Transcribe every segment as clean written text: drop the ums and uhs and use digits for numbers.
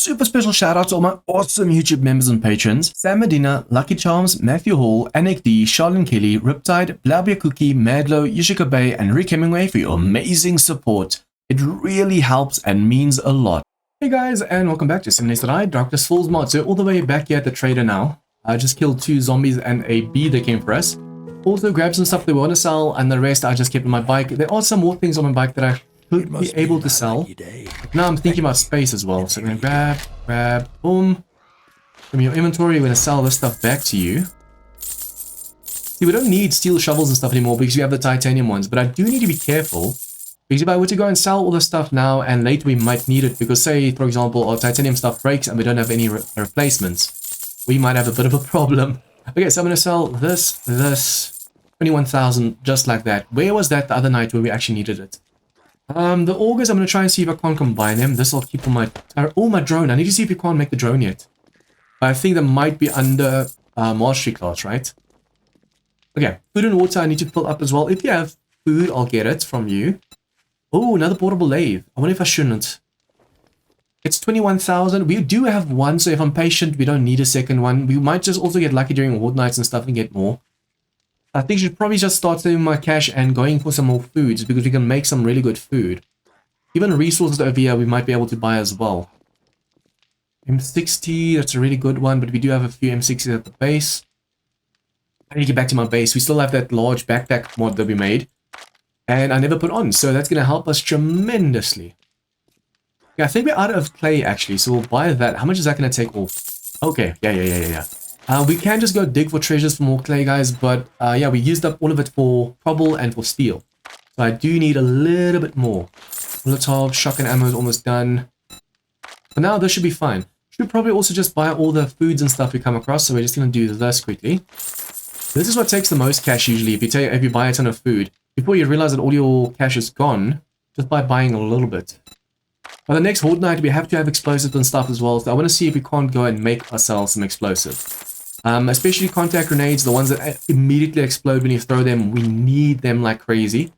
super special shout out to all my awesome YouTube members and patrons: Sam Medina, Lucky Charms, Matthew Hall, Anik D, Charlene Kelly, Riptide, Blabia Cookie, Madlo, Yushika Bay, and Rick Hemingway for your amazing support. It really helps and means a lot. Hey guys, and welcome back to I, DarknessFalls mod. So all the way back here at the trader now. I just killed 2 zombies and a bee that came for us. Also grabbed some stuff that we want to sell, and the rest I just kept on my bike. There are some more things on my bike that I should be able to sell. Now I'm thinking about space as well. So I'm going to grab, boom. From your inventory, we're going to sell this stuff back to you. See, we don't need steel shovels and stuff anymore because we have the titanium ones, but I do need to be careful. Because if I were to go and sell all the stuff now and later we might need it, because say, for example, our titanium stuff breaks and we don't have any replacements, we might have a bit of a problem. Okay, so I'm going to sell this, 21,000, just like that. Where was that the other night where we actually needed it? The augers, I'm going to try and see if I can't combine them. This I'll keep on my drone. I need to see if we can't make the drone yet. I think that might be under mastery class, right? Okay, food and water I need to fill up as well. If you have food, I'll get it from you. Oh, another portable lathe. I wonder if I shouldn't. It's 21,000. We do have one, so if I'm patient, we don't need a second one. We might just also get lucky during Horde nights and stuff and get more. I think I should probably just start saving my cash and going for some more foods because we can make some really good food. Even resources over here we might be able to buy as well. M60, that's a really good one, but we do have a few M60s at the base. I need to get back to my base. We still have that large backpack mod that we made. And I never put on, so that's going to help us tremendously. Yeah, I think we're out of clay, actually, so we'll buy that. How much is that going to take off? Okay, yeah. We can just go dig for treasures for more clay, guys, but yeah, we used up all of it for cobble and for steel. So I do need a little bit more. Molotov, shotgun ammo is almost done. For now, this should be fine. Should probably also just buy all the foods and stuff we come across, so we're just going to do this quickly. This is what takes the most cash usually, if you buy a ton of food. Before you realize that all your cash is gone, just by buying a little bit. By the next Horde night, we have to have explosives and stuff as well, so I want to see if we can't go and make ourselves some explosives. Especially contact grenades, the ones that immediately explode when you throw them, we need them like crazy.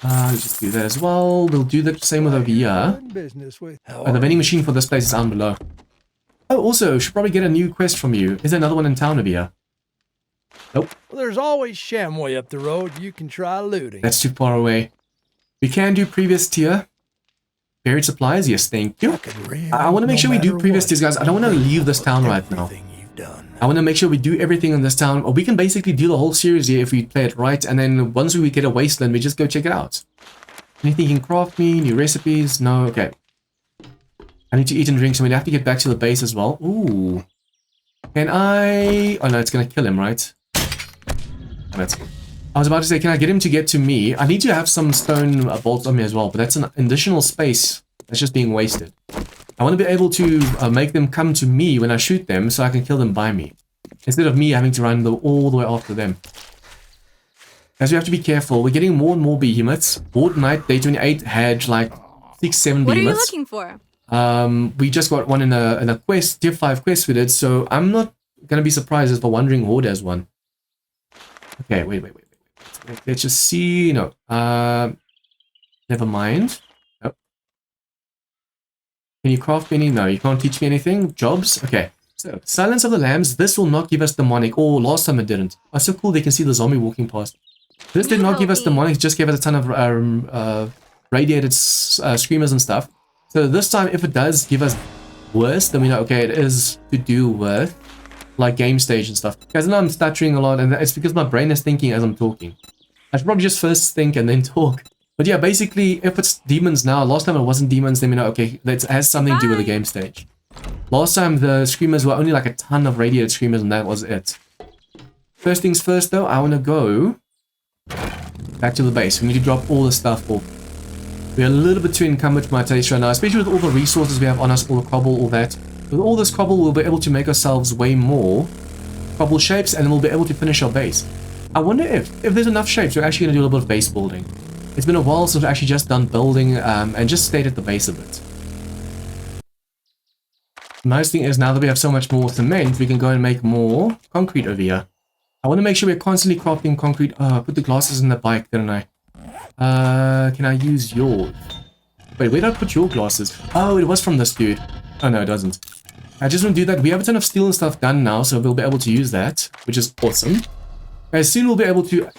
Let's just do that as well. We'll do the same with over here. The vending machine for this place is down below. Oh, also, should probably get a new quest from you. Is there another one in town over here? Nope. Well, there's always Shamway up the road. You can try looting. That's too far away. We can do previous tier. Buried supplies, yes, thank you. I want to make sure we do previous tiers, guys. I don't want to leave this town right now. I want to make sure we do everything in this town. Or we can basically do the whole series here if we play it right. And then once we get a wasteland, we just go check it out. Anything you can craft me? New recipes? No? Okay. I need to eat and drink, so we have to get back to the base as well. Ooh. Can I... Oh, no, it's going to kill him, right? I was about to say, can I get him to get to me? I need to have some stone bolts on me as well, but that's an additional space that's just being wasted. I want to be able to make them come to me when I shoot them so I can kill them by me, instead of me having to run all the way after them. As we have to be careful, we're getting more and more behemoths. Horde night, day 28 had like 6-7 behemoths. What are you looking for? We just got one in a quest, tier 5 quest we did, so I'm not going to be surprised if the Wandering Horde has one. Okay, wait. Let's just see. No. Never mind. Nope. Can you craft me any? No, you can't teach me anything. Jobs? Okay. So, Silence of the Lambs. This will not give us demonic. Oh, last time it didn't. Oh, so cool. They can see the zombie walking past. This did not give us demonic. Just gave us a ton of radiated screamers and stuff. So this time, if it does give us worse, then we know, okay, it is to do with like game stage and stuff. Guys, I know I'm stuttering a lot, and it's because my brain is thinking as I'm talking. I should probably just first think and then talk. But yeah, basically, if it's demons now, last time it wasn't demons, then we know, okay, that has something to do with the game stage. Last time the screamers were only like a ton of radiated screamers, and that was it. First things first, though, I want to go back to the base. We need to drop all the stuff off. We're a little bit too encumbered for my taste right now, especially with all the resources we have on us, all the cobble, all that. With all this cobble, we'll be able to make ourselves way more cobble shapes, and then we'll be able to finish our base. I wonder if there's enough shapes, we're actually going to do a little bit of base building. It's been a while since we've actually just done building and just stayed at the base of it. The nice thing is, now that we have so much more cement, we can go and make more concrete over here. I want to make sure we're constantly crafting concrete. Oh, I put the glasses in the bike, didn't I? Can I use yours? Wait, where did I put your glasses? Oh, it was from this dude. Oh, no, it doesn't. I just want to do that. We have a ton of steel and stuff done now, so we'll be able to use that, which is awesome. As soon we'll be able to...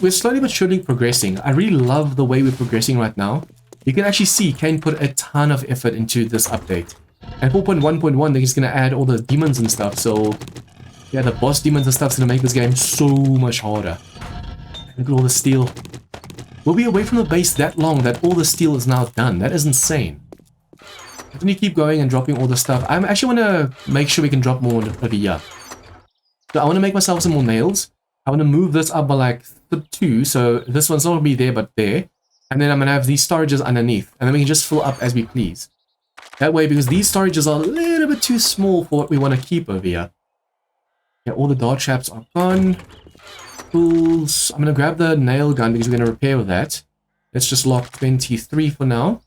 we're slowly but surely progressing. I really love the way we're progressing right now. You can actually see Kane put a ton of effort into this update. And 4.1.1, they're just going to add all the demons and stuff, so... yeah, the boss demons and stuff's going to make this game so much harder. Look at all the steel. We'll be away from the base that long that all the steel is now done. That is insane. When you keep going and dropping all the stuff, I actually want to make sure we can drop more over here. So I want to make myself some more nails. I want to move this up by like 2, so this one's not going to be there but there. And then I'm going to have these storages underneath, and then we can just fill up as we please. That way, because these storages are a little bit too small for what we want to keep over here. Yeah, all the dart traps are gone. Tools. I'm going to grab the nail gun because we're going to repair with that. Let's just lock 23 for now.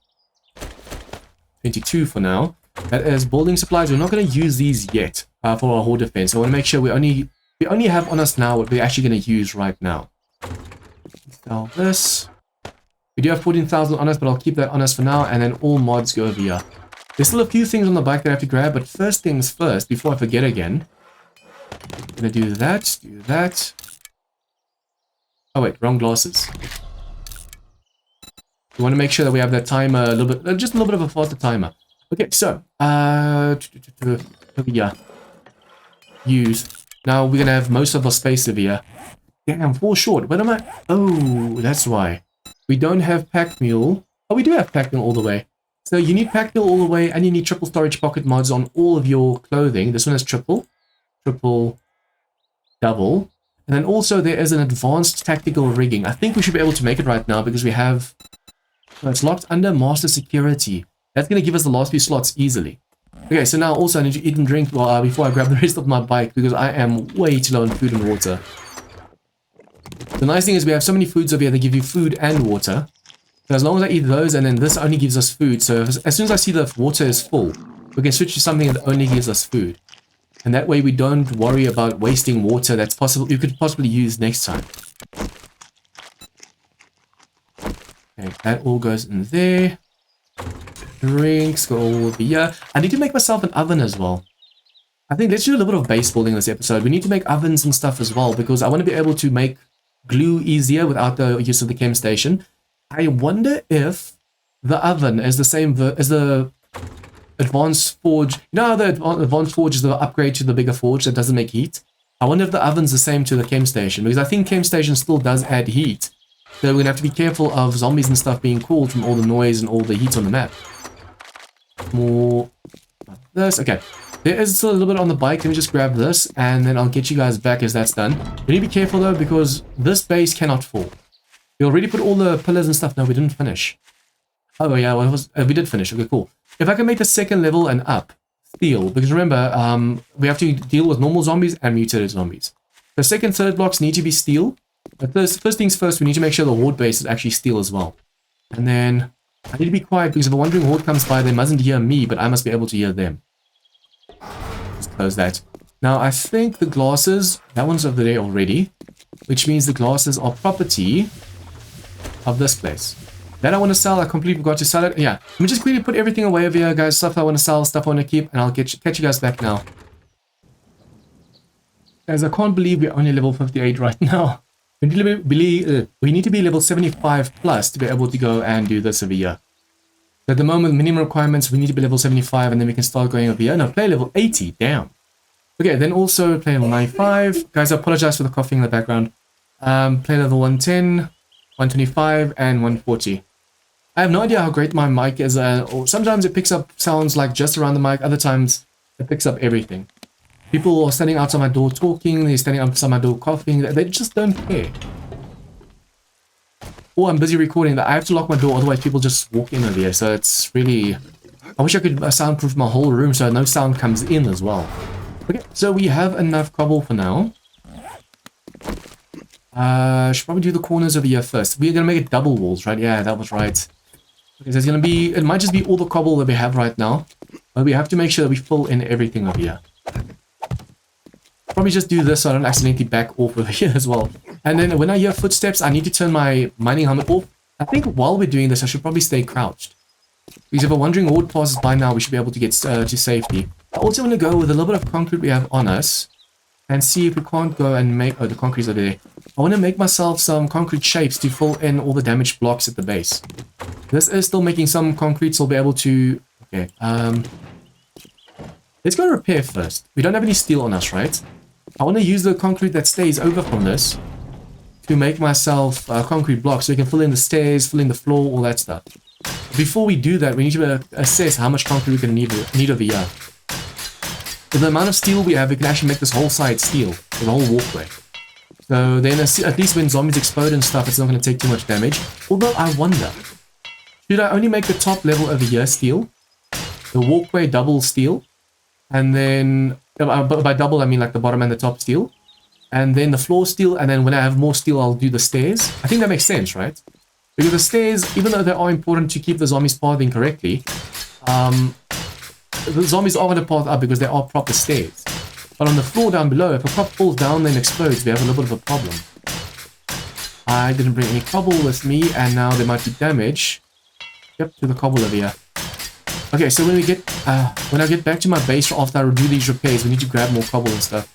22 for now. That is building supplies. We're not going to use these yet for our Horde defense. So I want to make sure we only have on us now what we're actually going to use right now. Sell this. We do have 14,000 on us, but I'll keep that on us for now. And then all mods go over here. There's still a few things on the bike that I have to grab, but first things first, before I forget again. I'm going to do that. Oh wait, wrong glasses. We want to make sure that we have that timer a little bit, just a little bit of a faster timer. Okay, so, over here. Use. Now we're going to have most of our space over here. Damn, 4 short. What am I? Oh, that's why. We don't have pack mule. Oh, we do have pack mule all the way. So you need pack mule all the way, and you need triple storage pocket mods on all of your clothing. This one has triple, double. And then also there is an advanced tactical rigging. I think we should be able to make it right now because we have... well, it's locked under master security. That's going to give us the last few slots easily. Okay, so now also I need to eat and drink before I grab the rest of my bike because I am way too low on food and water. The nice thing is we have so many foods over here that give you food and water. So as long as I eat those, and then this only gives us food. So as soon as I see the water is full, we can switch to something that only gives us food. And that way we don't worry about wasting water that's possible you could possibly use next time. Okay, that all goes in there. Drinks go all over here. I need to make myself an oven as well. I think let's do a little bit of base building this episode. We need to make ovens and stuff as well because I want to be able to make glue easier without the use of the chem station. I wonder if the oven is the same as the advanced forge. You know how the advanced forge is the upgrade to the bigger forge that doesn't make heat? I wonder if the oven's the same to the chem station because I think chem station still does add heat. So we're going to have to be careful of zombies and stuff being called from all the noise and all the heat on the map. More of this. Okay. There is still a little bit on the bike. Let me just grab this and then I'll get you guys back as that's done. We need to be careful though because this base cannot fall. We already put all the pillars and stuff. No, we didn't finish. Oh yeah, well, we did finish. Okay, cool. If I can make the second level and up, steel. Because remember, we have to deal with normal zombies and mutated zombies. The second, third blocks need to be steel. But first things first, we need to make sure the Horde base is actually steel as well. And then I need to be quiet because if a wandering Horde comes by, they mustn't hear me, but I must be able to hear them. Just close that. Now, I think the glasses, that one's over there already, which means the glasses are property of this place. That I want to sell, I completely forgot to sell it. Yeah, let me just quickly put everything away over here, guys. Stuff I want to sell, stuff I want to keep, and I'll catch you guys back now. Guys, I can't believe we're only level 58 right now. We need to be level 75 plus to be able to go and do this over here. At the moment, minimum requirements, we need to be level 75, and then we can start going over here. No, play level 80, damn. Okay, then also play level 95. Guys, I apologize for the coughing in the background. Play level 110, 125, and 140. I have no idea how great my mic is. Or sometimes it picks up sounds like just around the mic. Other times it picks up everything. People are standing outside my door talking. They're standing outside my door coughing. They just don't care. Or I'm busy recording that I have to lock my door. Otherwise people just walk in over here. So it's really... I wish I could soundproof my whole room so no sound comes in as well. Okay, so we have enough cobble for now. Should probably do the corners over here first. We're going to make it double walls, right? Yeah, that was right. Okay, so there's going to be... It might just be all the cobble that we have right now. But we have to make sure that we fill in everything over here. Probably just do this so I don't accidentally back off over here as well. And then when I hear footsteps, I need to turn my mining helmet off. I think while we're doing this, I should probably stay crouched. Because if a wandering horde passes by now, we should be able to get to safety. I also want to go with a little bit of concrete we have on us and see if we can't go and make... Oh, the concrete's over there. I want to make myself some concrete shapes to fill in all the damaged blocks at the base. This is still making some concrete, so we'll be able to... Okay, let's go repair first. We don't have any steel on us, right? I want to use the concrete that stays over from this to make myself concrete blocks so we can fill in the stairs, fill in the floor, all that stuff. Before we do that, we need to assess how much concrete we're going to need over here. With the amount of steel we have, we can actually make this whole side steel, the whole walkway. So then at least when zombies explode and stuff, it's not going to take too much damage. Although I wonder, should I only make the top level over here steel, the walkway double steel, and then, by double I mean like the bottom and the top steel, and then the floor steel, and then when I have more steel I'll do the stairs? I think that makes sense, right? Because the stairs, even though they are important to keep the zombies pathing correctly, the zombies are going to path up because they are proper stairs. But on the floor down below, if a cop falls down and explodes, we have a little bit of a problem. I didn't bring any cobble with me, and now there might be damage. Yep, to the cobble over here. Okay, so when I get back to my base after I do these repairs, we need to grab more cobble and stuff.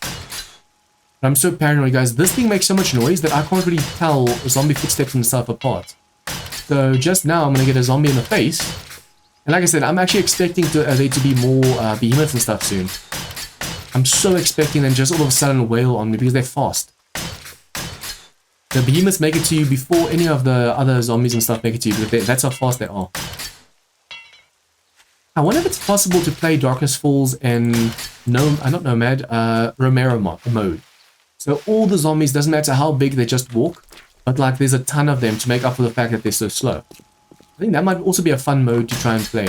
But I'm so paranoid, guys. This thing makes so much noise that I can't really tell zombie footsteps and stuff apart. So just now, I'm going to get a zombie in the face. And like I said, I'm actually expecting there to be more behemoths and stuff soon. I'm so expecting them just all of a sudden wail on me because they're fast. The behemoths make it to you before any of the other zombies and stuff make it to you, because that's how fast they are. I wonder if it's possible to play DarknessFalls in not Nomad, Romero mode. So all the zombies, doesn't matter how big, they just walk, but like there's a ton of them to make up for the fact that they're so slow. I think that might also be a fun mode to try and play.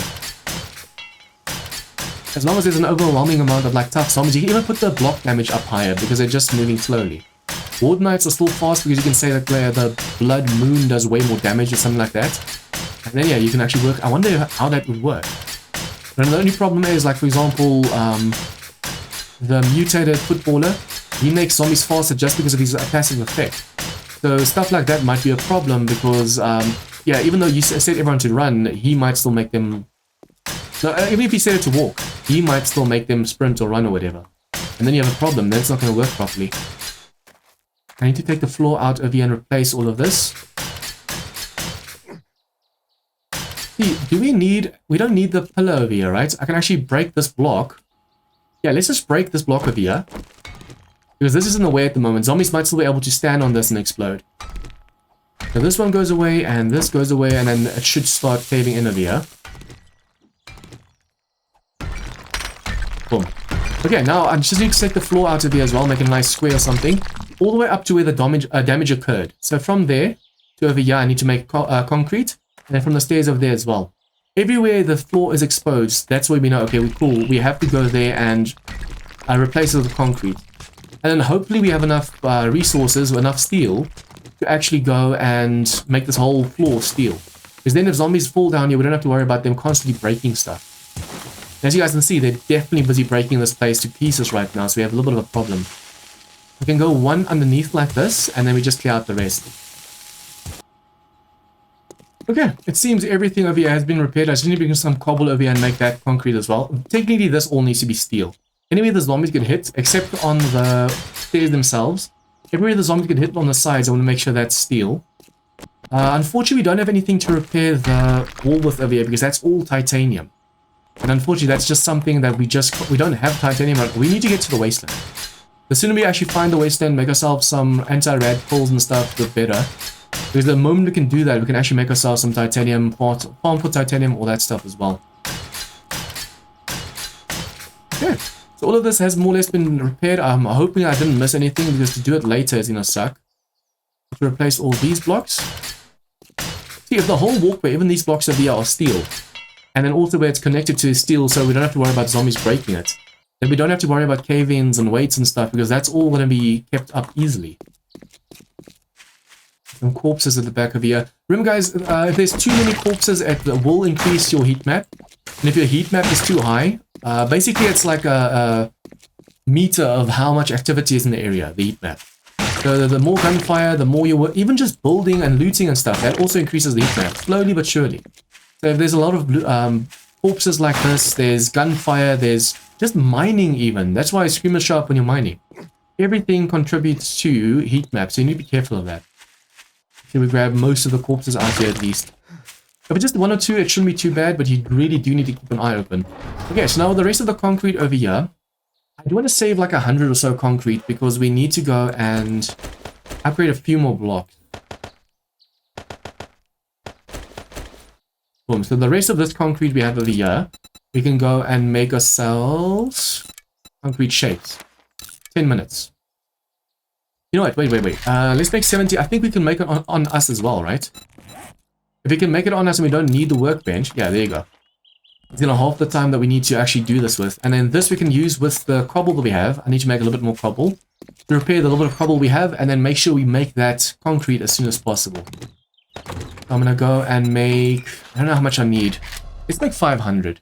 As long as there's an overwhelming amount of like tough zombies, you can even put the block damage up higher because they're just moving slowly. Horde Knights are still fast because you can say that the Blood Moon does way more damage or something like that. And then yeah, you can actually work. I wonder how that would work. But the only problem is, like for example, the mutated footballer, he makes zombies faster just because of his passive effect. So stuff like that might be a problem because yeah, even though you set everyone to run, he might still make them... No, even if you set it to walk, he might still make them sprint or run or whatever. And then you have a problem, then it's not going to work properly. I need to take the floor out over here and replace all of this. See, we don't need the pillar over here, right? I can actually break this block. Yeah, let's just break this block over here. Because this is in the way at the moment. Zombies might still be able to stand on this and explode. So this one goes away, and this goes away, and then it should start caving in over here. Boom. Okay, now I just need to take the floor out of here as well, make a nice square or something. All the way up to where the damage occurred. So from there to over here, I need to make concrete. And then from the stairs over there as well. Everywhere the floor is exposed, that's where we know, okay, we're cool. We have to go there and replace it with concrete. And then hopefully we have enough resources or enough steel to actually go and make this whole floor steel. Because then if zombies fall down here, we don't have to worry about them constantly breaking stuff. As you guys can see, they're definitely busy breaking this place to pieces right now, so we have a little bit of a problem. We can go one underneath like this, and then we just clear out the rest. Okay, it seems everything over here has been repaired. I just need to bring some cobble over here and make that concrete as well. Technically, this all needs to be steel. Anywhere the zombies get hit, except on the stairs themselves, everywhere the zombies get hit on the sides, I want to make sure that's steel. Unfortunately, we don't have anything to repair the wall with over here because that's all titanium. And unfortunately, that's just something that we don't have titanium. We need to get to the wasteland. The sooner we actually find the wasteland, make ourselves some anti-rad pulls and stuff, the better. Because the moment we can do that, we can actually make ourselves some titanium, farm for titanium, all that stuff as well. Okay, so all of this has more or less been repaired. I'm hoping I didn't miss anything because to do it later is gonna suck. To replace all these blocks. See, if the whole walkway, even these blocks over here are steel, and then also where it's connected to steel, so we don't have to worry about zombies breaking it. Then we don't have to worry about cave-ins and weights and stuff because that's all going to be kept up easily. Some corpses at the back of here. Remember guys, if there's too many corpses, it will increase your heat map. And if your heat map is too high, basically it's like a meter of how much activity is in the area, the heat map. So the more gunfire, the more you work, even just building and looting and stuff, that also increases the heat map, slowly but surely. So if there's a lot of corpses like this, there's gunfire, there's just mining even. That's why screamers show up when you're mining. Everything contributes to heat maps, so you need to be careful of that. So we grab most of the corpses out here at least. If it's just one or two, it shouldn't be too bad, but you really do need to keep an eye open. Okay, so now with the rest of the concrete over here, I do want to save like 100 or so concrete because we need to go and upgrade a few more blocks. Boom, so the rest of this concrete we have over here, we can go and make ourselves concrete shapes. 10 minutes. You know what, wait. Let's make 70. I think we can make it on us as well, right? If we can make it on us and we don't need the workbench, yeah, there you go. It's gonna half the time that we need to actually do this with. And then this we can use with the cobble that we have. I need to make a little bit more cobble to repair the little bit of cobble we have, and then make sure we make that concrete as soon as possible. I'm gonna go and make, I don't know how much I need. Let's make 500.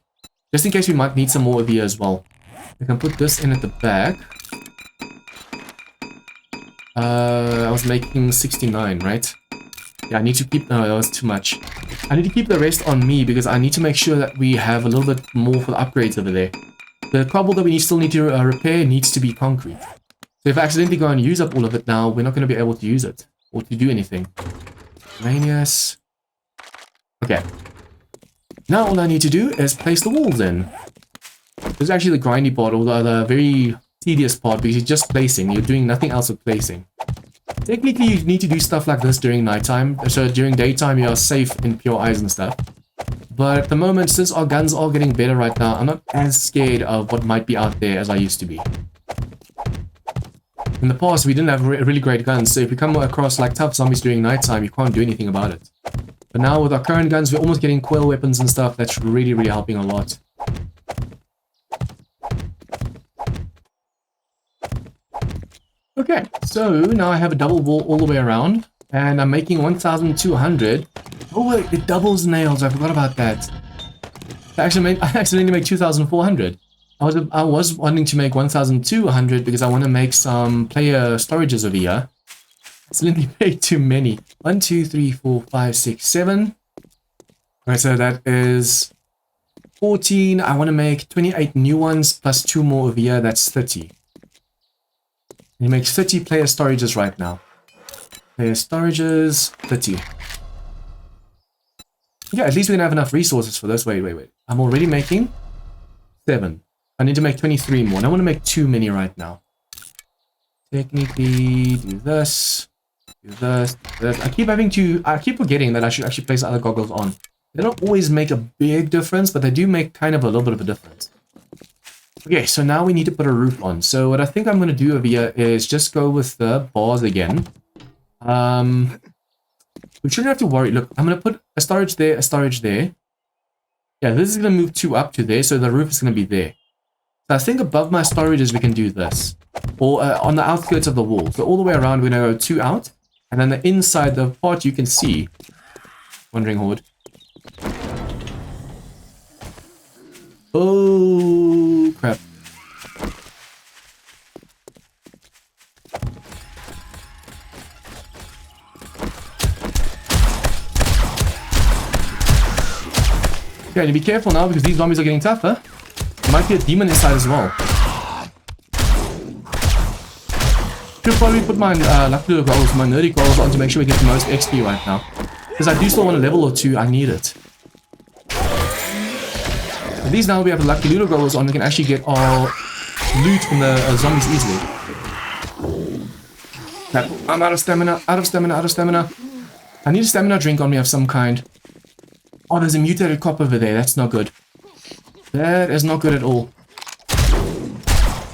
Just in case we might need some more over here as well. We can put this in at the back. I was making 69, right? Yeah, I need to keep, no, that was too much. I need to keep the rest on me because I need to make sure that we have a little bit more for the upgrades over there. The cobble that we still need to repair needs to be concrete. So if I accidentally go and use up all of it now, we're not going to be able to use it or to do anything. Ranius. Okay. Now all I need to do is place the walls in. This is actually the grindy part, or the very tedious part, because you're just placing. You're doing nothing else with placing. Technically, you need to do stuff like this during nighttime. So during daytime, you are safe in pure eyes and stuff. But at the moment, since our guns are getting better right now, I'm not as scared of what might be out there as I used to be. In the past, we didn't have really great guns, so if we come across like tough zombies during nighttime, you can't do anything about it. But now with our current guns, we're almost getting coil weapons and stuff. That's really, really helping a lot. Okay, so now I have a double wall all the way around, and I'm making 1,200. Oh wait, it doubles nails. I forgot about that. I accidentally made 2,400. I was wanting to make 1,200 because I want to make some player storages over here. I accidentally made too many. 1, 2, 3, 4, 5, 6, 7. Alright, so that is 14. I want to make 28 new ones plus 2 more over here. That's 30. You make 30 player storages right now. Player storages, 30. Yeah, at least we're gonna have enough resources for this. Wait. I'm already making 7. I need to make 23 more. And I want to make too many right now. Technically, do this, do this, do this. I keep forgetting that I should actually place other goggles on. They don't always make a big difference, but they do make kind of a little bit of a difference. Okay, so now we need to put a roof on. So what I think I'm going to do over here is just go with the bars again. We shouldn't have to worry. Look, I'm going to put a storage there, a storage there. Yeah, this is going to move 2 up to there, so the roof is going to be there. So I think above my storages we can do this. Or on the outskirts of the wall. So all the way around we're going to go 2 out. And then the inside, the part you can see. Wandering Horde. Oh, crap. Okay, and be careful now because these zombies are getting tougher. There might be a demon inside as well. Should probably put my lucky little goals, my nerdy goals on to make sure we get the most XP right now. Because I do still want a level or 2, I need it. At least now we have the lucky little goals on, we can actually get our loot from the zombies easily. Crap, I'm out of stamina, out of stamina. I need a stamina drink on me of some kind. Oh, there's a mutated cop over there, that's not good. That is not good at all.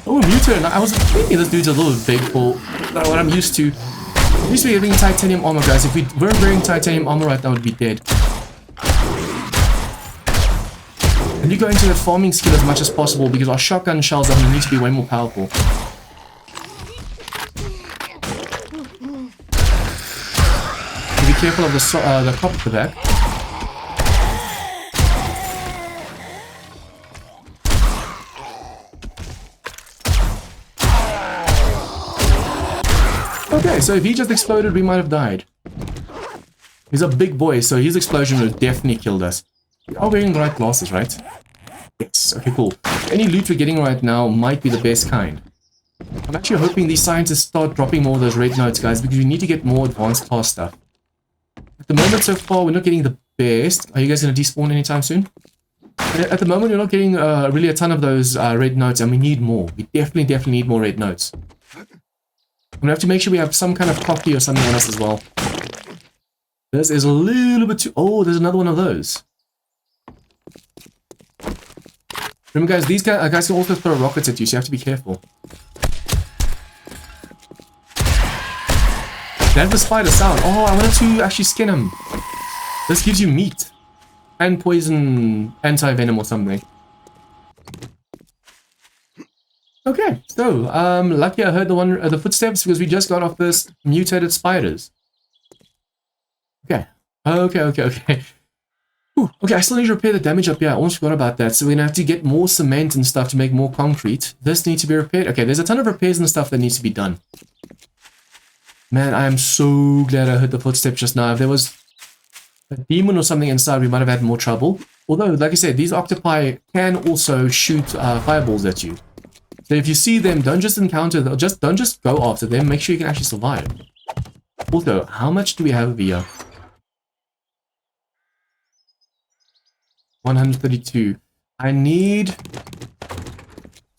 Oh, mutated. I was thinking this dude's a little bit big for what I'm used to. At least we're getting titanium armor, guys. If we weren't wearing titanium armor right now, we'd be dead. And you go into the farming skill as much as possible because our shotgun shells are going to need to be way more powerful. So be careful of the cop at the back. Okay, so if he just exploded, we might have died. He's a big boy, so his explosion would have definitely killed us. We are wearing the right glasses, right? Yes. Okay, cool. Any loot we're getting right now might be the best kind. I'm actually hoping these scientists start dropping more of those red notes, guys, because we need to get more advanced class stuff. At the moment, so far, we're not getting the best. Are you guys going to despawn anytime soon? At the moment, we're not getting really a ton of those red notes, and we need more. We definitely need more red notes. I'm going to have to make sure we have some kind of coffee or something on us as well. This is a little bit too... Oh, there's another one of those. Remember, guys, these guys can also throw rockets at you, so you have to be careful. That's the spider sound. Oh, I wanted to actually skin him. This gives you meat. And poison, anti-venom or something. Okay, so, lucky I heard the footsteps because we just got off this mutated spiders. Okay. Okay. Whew. Okay, I still need to repair the damage up here. I almost forgot about that. So we're gonna have to get more cement and stuff to make more concrete. This needs to be repaired. Okay, there's a ton of repairs and stuff that needs to be done. Man, I am so glad I heard the footsteps just now. If there was a demon or something inside, we might have had more trouble. Although, like I said, these octopi can also shoot fireballs at you. So if you see them, don't just encounter them. Don't just go after them. Make sure you can actually survive. Also, how much do we have over here? 132. I need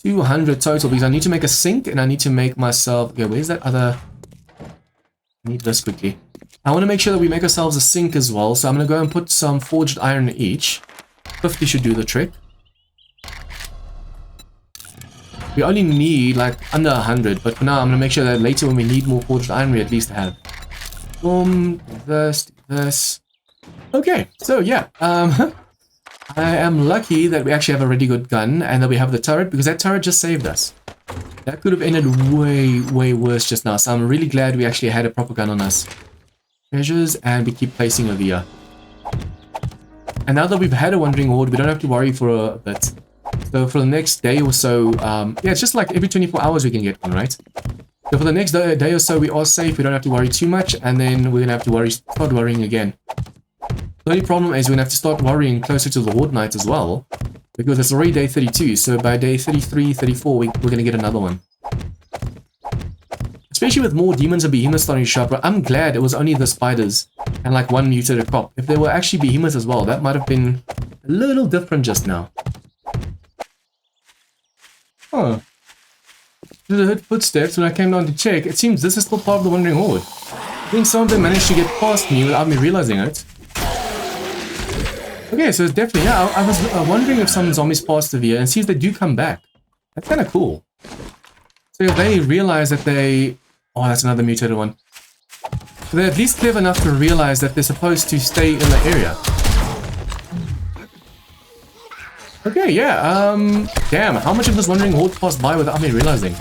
200 total because I need to make a sink and I need to make myself... Okay, where's that other... I need this quickly. I want to make sure that we make ourselves a sink as well. So I'm going to go and put some forged iron each. 50 should do the trick. We only need like under 100. But for now, I'm going to make sure that later when we need more forged iron, we at least have. Boom. This. Okay. So yeah. I am lucky that we actually have a really good gun and that we have the turret because that turret just saved us. That could have ended way worse just now. So I'm really glad we actually had a proper gun on us. Treasures, and we keep placing over here. And now that we've had a wandering horde, we don't have to worry for a bit. So for the next day or so, yeah, it's just like every 24 hours we can get one, right? So for the next day or so, we are safe. We don't have to worry too much, and then we're gonna have to start worrying again. The only problem is we're going to have to start worrying closer to the Horde night as well. Because it's already day 32, so by day 33, 34, we're going to get another one. Especially with more demons and behemoths starting to show up. But I'm glad it was only the spiders and like one mutated crop. If there were actually behemoths as well, that might have been a little different just now. Huh. I heard footsteps when I came down to check. It seems this is still part of the Wandering Horde. I think some of them managed to get past me without me realizing it. Okay, so it's definitely, yeah, I was wondering if some zombies passed over here, and it seems they do come back. That's kind of cool. So if they realize that they... Oh, that's another mutated one. So they're at least clever enough to realize that they're supposed to stay in the area. Okay, yeah, damn, how much of this wandering horde passed by without me realizing?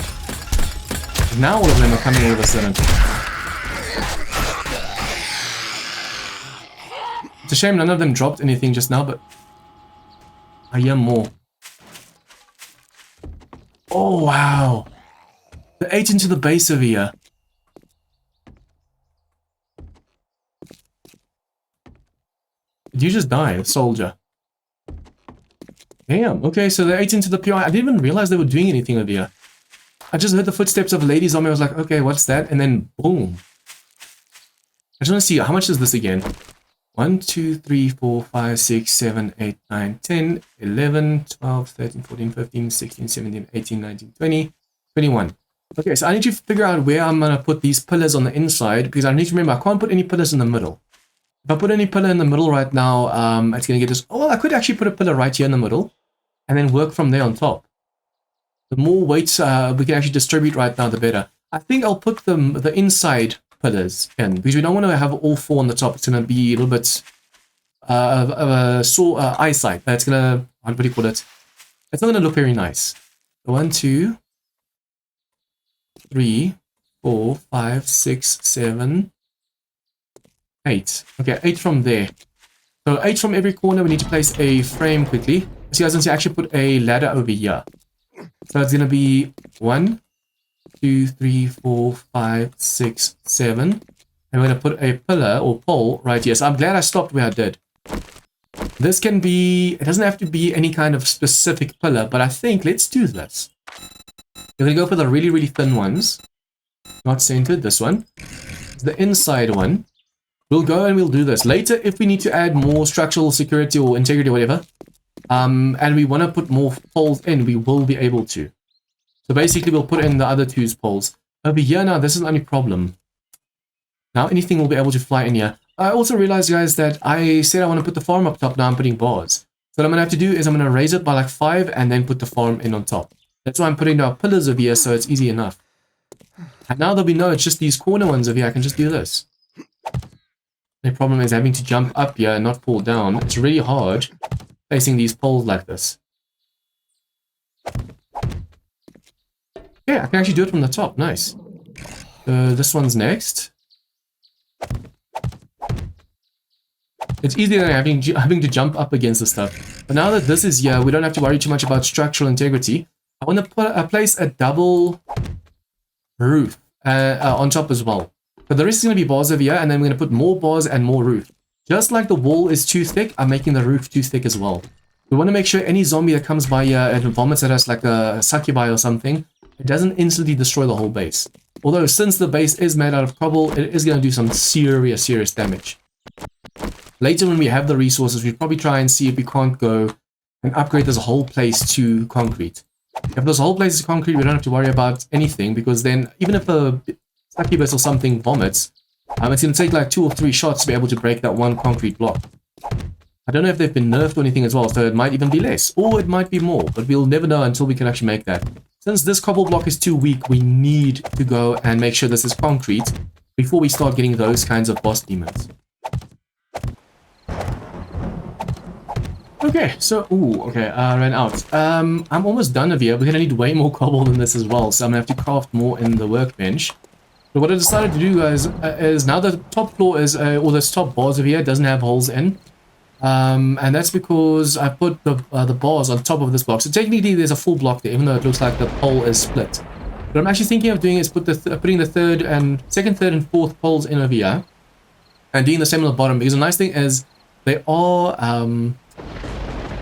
Now all of them are coming all of a sudden. It's a shame none of them dropped anything just now, but I hear more. Oh, wow. They ate into the base over here. Did you just die, a soldier? Damn, okay, so they ate into the PI. I didn't even realize they were doing anything over here. I just heard the footsteps of a lady zombie. I was like, okay, what's that? And then, boom. I just want to see, how much is this again? 1, 2, 3, 4, 5, 6, 7, 8, 9, 10, 11, 12, 13, 14, 15, 16, 17, 18, 19, 20, 21. Okay, so I need to figure out where I'm going to put these pillars on the inside, because I need to remember I can't put any pillars in the middle. If I put any pillar in the middle right now, it's going to get this... Oh, I could actually put a pillar right here in the middle, and then work from there on top. The more weights we can actually distribute right now, the better. I think I'll put the inside pillars in, because we don't want to have all 4 on the top. It's going to be a little bit of a sore eyesight. That's going to, what do you call it? It's not going to look very nice. 1, 2, 3, 4, 5, 6, 7, 8. Okay, 8 from there. So 8 from every corner. We need to place a frame quickly. So you guys can see I actually put a ladder over here. So it's going to be 1, 2, 3, 4, 5, 6, 7. And we're going to put a pillar or pole right here. So I'm glad I stopped where I did. This can be, it doesn't have to be any kind of specific pillar, but I think let's do this. We're going to go for the really, really thin ones. Not centered, this one. The inside one. We'll go and we'll do this. Later, if we need to add more structural security or integrity or whatever, and we want to put more poles in, we will be able to. So basically, we'll put in the other two's poles. Over here now, this is the only problem. Now anything will be able to fly in here. I also realized, guys, that I said I want to put the farm up top. Now I'm putting bars. So what I'm going to have to do is I'm going to raise it by like 5 and then put the farm in on top. That's why I'm putting our pillars over here, so it's easy enough. And now that we know it's just these corner ones over here, I can just do this. The problem is having to jump up here and not fall down. It's really hard placing these poles like this. Yeah, I can actually do it from the top. Nice. This one's next. It's easier than having to jump up against the stuff. But now that this is here, we don't have to worry too much about structural integrity. I want to place a double roof on top as well. But the rest is going to be bars over here, and then we're going to put more bars and more roof. Just like the wall is too thick, I'm making the roof too thick as well. We want to make sure any zombie that comes by here and vomits at us like a succubi or something, it doesn't instantly destroy the whole base. Although since the base is made out of cobble, it is going to do some serious damage. Later when we have the resources, we'll probably try and see if we can't go and upgrade this whole place to concrete. If this whole place is concrete, we don't have to worry about anything, because then even if a succubus or something vomits, it's going to take like 2 or 3 shots to be able to break that one concrete block. I don't know if they've been nerfed or anything as well, so it might even be less, or it might be more, but we'll never know until we can actually make that. Since this cobble block is too weak, we need to go and make sure this is concrete before we start getting those kinds of boss demons. Okay, so, I ran out. I'm almost done over here. We're going to need way more cobble than this as well, so I'm going to have to craft more in the workbench. But what I decided to do, guys, is now the top floor is, or this top bars over here doesn't have holes in. And that's because I put the bars on top of this block. So technically there's a full block there, even though it looks like the pole is split. What I'm actually thinking of doing is putting the second, third, and fourth poles in over here, and doing the same on the bottom, because the nice thing is they are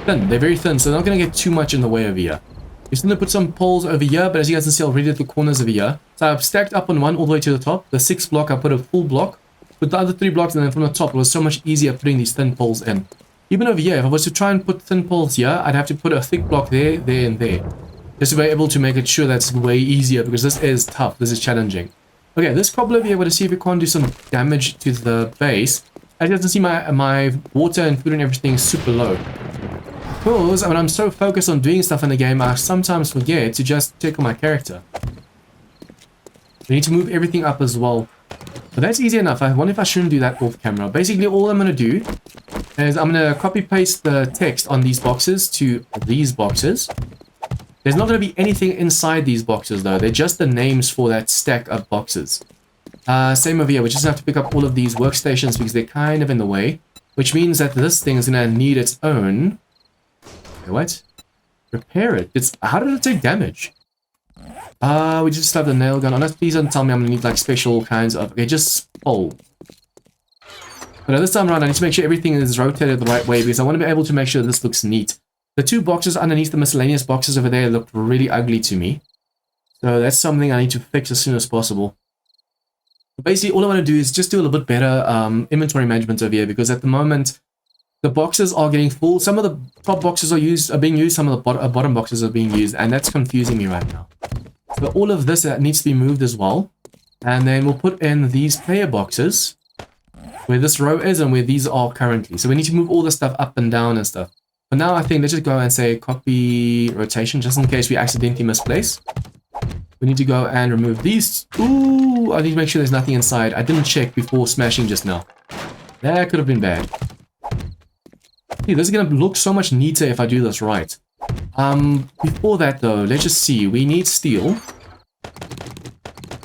thin. They're very thin, so they're not going to get too much in the way over here. We're still going to put some poles over here, but as you guys can see already at the corners over here. So I've stacked up on one all the way to the top. The 6th block, I put a full block. With the other 3 blocks, and then from the top, it was so much easier putting these thin poles in. Even over here, if I was to try and put thin poles here, I'd have to put a thick block there, there, and there. Just to be able to make it sure that's way easier, because this is tough, this is challenging. Okay, this cobble over here, we're going to see if we can't do some damage to the base. As you guys can see, my water and food and everything is super low. Because when I'm so focused on doing stuff in the game, I sometimes forget to just check on my character. We need to move everything up as well. But that's easy enough. I wonder if I shouldn't do that off camera. Basically, all I'm going to do is I'm going to copy paste the text on these boxes to these boxes. There's not going to be anything inside these boxes though. They're just the names for that stack of boxes. Same over here. We just have to pick up all of these workstations because they're kind of in the way. Which means that this thing is going to need its own... Okay, what? Repair it. How did it take damage? We just have the nail gun on us. Please don't tell me I'm going to need like special kinds of... Okay, just pole. But this time around, I need to make sure everything is rotated the right way because I want to be able to make sure this looks neat. The 2 boxes underneath the miscellaneous boxes over there look really ugly to me. So that's something I need to fix as soon as possible. But basically, all I want to do is just do a little bit better inventory management over here because at the moment, the boxes are getting full. Some of the top boxes are being used, some of the bottom boxes are being used, and that's confusing me right now. So all of this needs to be moved as well. And then we'll put in these player boxes where this row is and where these are currently. So we need to move all the stuff up and down and stuff. But now I think let's just go and say copy rotation just in case we accidentally misplace. We need to go and remove these. Ooh, I need to make sure there's nothing inside. I didn't check before smashing just now. That could have been bad. See, this is going to look so much neater if I do this right. Before that though, let's just see. We need steel.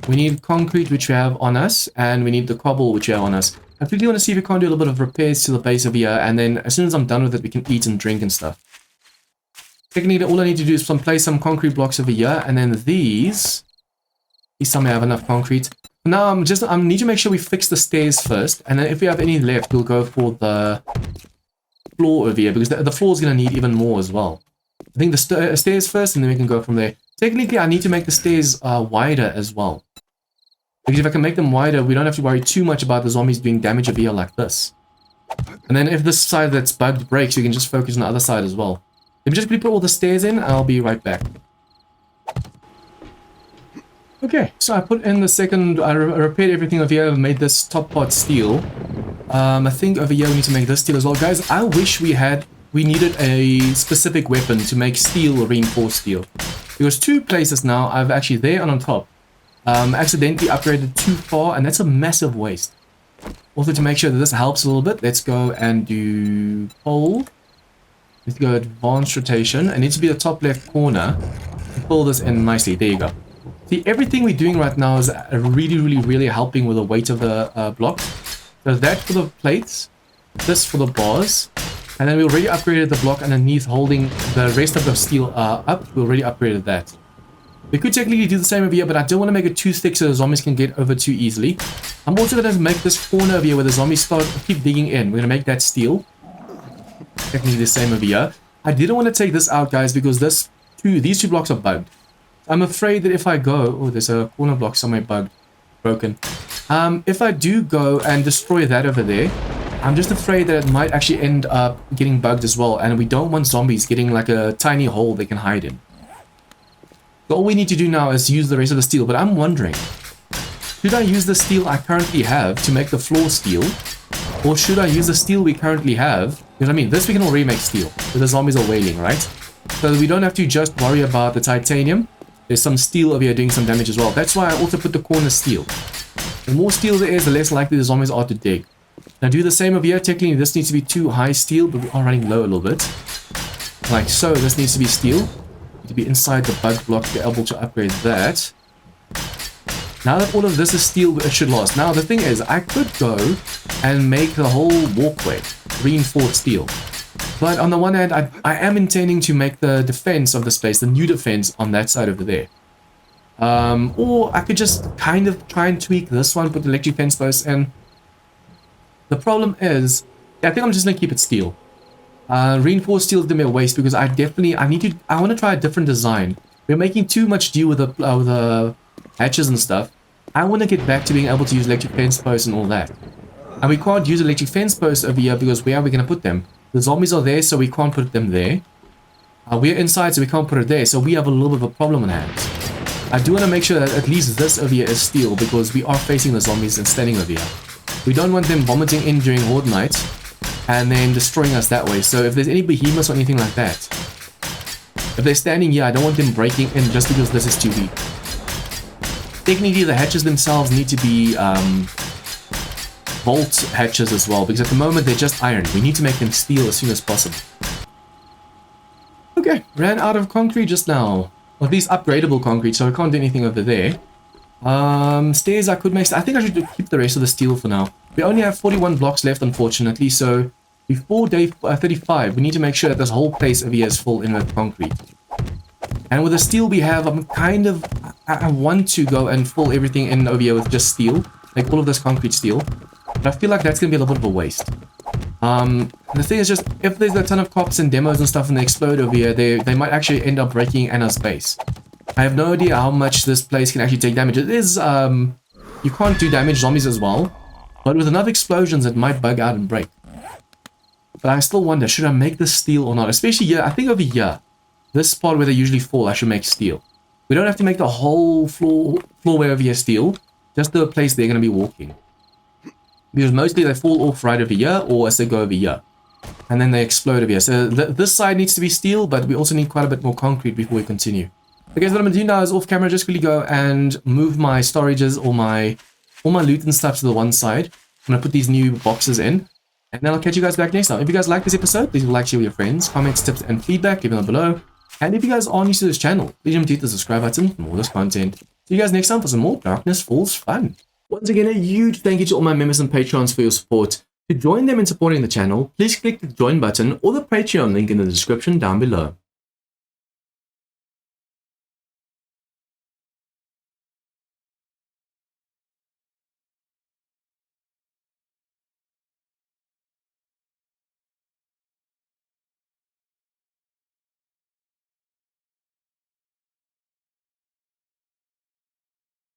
We need concrete, which we have on us. And we need the cobble, which we have on us. I really want to see if we can't do a little bit of repairs to the base over here. And then as soon as I'm done with it, we can eat and drink and stuff. Technically, all I need to do is place some concrete blocks over here. And then these somehow have enough concrete. Now I need to make sure we fix the stairs first. And then if we have any left, we'll go for the floor over here, because the floor is going to need even more as well. I think the stairs first, and then we can go from there. Technically, I need to make the stairs wider as well. Because if I can make them wider, we don't have to worry too much about the zombies doing damage over here like this. And then if this side that's bugged breaks, we can just focus on the other side as well. Let me just quickly put all the stairs in, and I'll be right back. Okay, so I put in the second, I repaired everything over here, made this top part steel. I think over here we need to make this steel as well. Guys, I wish we needed a specific weapon to make steel or reinforced steel. Because two places now, I've actually there and on top, accidentally upgraded too far, and that's a massive waste. Also, to make sure that this helps a little bit, let's go and do pole. Let's go advanced rotation. It needs to be the top left corner. Pull this in nicely. There you go. See, everything we're doing right now is really helping with the weight of the blocks. So that for the plates, this for the bars, and then we already upgraded the block underneath holding the rest of the steel up. We already upgraded that. We could technically do the same over here, but I don't want to make it too thick so the zombies can get over too easily. I'm also going to make this corner over here where the zombies keep digging in. We're going to make that steel. Technically the same over here. I didn't want to take this out, guys, because these two blocks are bugged. I'm afraid that if I go... Oh, there's a corner block somewhere broken. If I do go and destroy that over there, I'm just afraid that it might actually end up getting bugged as well. And we don't want zombies getting like a tiny hole they can hide in. So all we need to do now is use the rest of the steel. But I'm wondering, should I use the steel I currently have to make the floor steel? Or should I use the steel we currently have? Because I mean, this we can already make steel. But the zombies are wailing, right? So that we don't have to just worry about the titanium. There's some steel over here doing some damage as well. That's why I also put the corner steel. The more steel there is, the less likely the zombies are to dig. Now do the same over here. Technically, this needs to be too high steel, but we are running low a little bit. Like so, this needs to be steel. To be inside the bug block to be able to upgrade that. Now that all of this is steel, it should last. Now the thing is, I could go and make the whole walkway reinforced steel. But on the one hand, I am intending to make the defense of this place, the new defense on that side over there. Or I could just kind of try and tweak this one, put the electric fence posts in. The problem is, I think I'm just going to keep it steel. Reinforced steel is going to be a waste because I want to try a different design. We're making too much do with the hatches and stuff. I want to get back to being able to use electric fence posts and all that. And we can't use electric fence posts over here because where are we going to put them? The zombies are there, so we can't put them there. We're inside, so we can't put it there. So we have a little bit of a problem on hands. I do want to make sure that at least this over here is steel because we are facing the zombies and standing over here. We don't want them vomiting in during Horde night and then destroying us that way. So if there's any behemoths or anything like that, if they're standing here, I don't want them breaking in just because this is too weak. Technically, the hatches themselves need to be bolt hatches as well, because at the moment they're just iron. We need to make them steel as soon as possible. Okay, ran out of concrete just now. Or at least upgradable concrete, so I can't do anything over there. Stairs I could make. I think I should keep the rest of the steel for now. We only have 41 blocks left, unfortunately, so before day 35, we need to make sure that this whole place over here is full in with concrete. And with the steel we have, I want to go and fill everything in over here with just steel, like all of this concrete steel. But I feel like that's going to be a little bit of a waste. The thing is just, if there's a ton of cops and demos and stuff and they explode over here, they might actually end up breaking Anna's base. I have no idea how much this place can actually take damage. It is, you can't do damage zombies as well, but with enough explosions it might bug out and break. But I still wonder, should I make this steel or not? Especially here, I think over here, this part where they usually fall, I should make steel. We don't have to make the whole floorway over here steel, just the place they're going to be walking. Because mostly they fall off right over here, or as they go over here. And then they explode over here. So this side needs to be steel, but we also need quite a bit more concrete before we continue. Okay, so what I'm going to do now is off camera, just quickly go and move my storages, all my loot and stuff to the one side. I'm going to put these new boxes in. And then I'll catch you guys back next time. If you guys like this episode, please like, share with your friends, comments, tips, and feedback, give them below. And if you guys are new to this channel, please remember to hit the subscribe button for more of this content. See you guys next time for some more Darkness Falls fun. Once again, a huge thank you to all my members and patrons for your support. To join them in supporting the channel, please click the join button or the Patreon link in the description down below.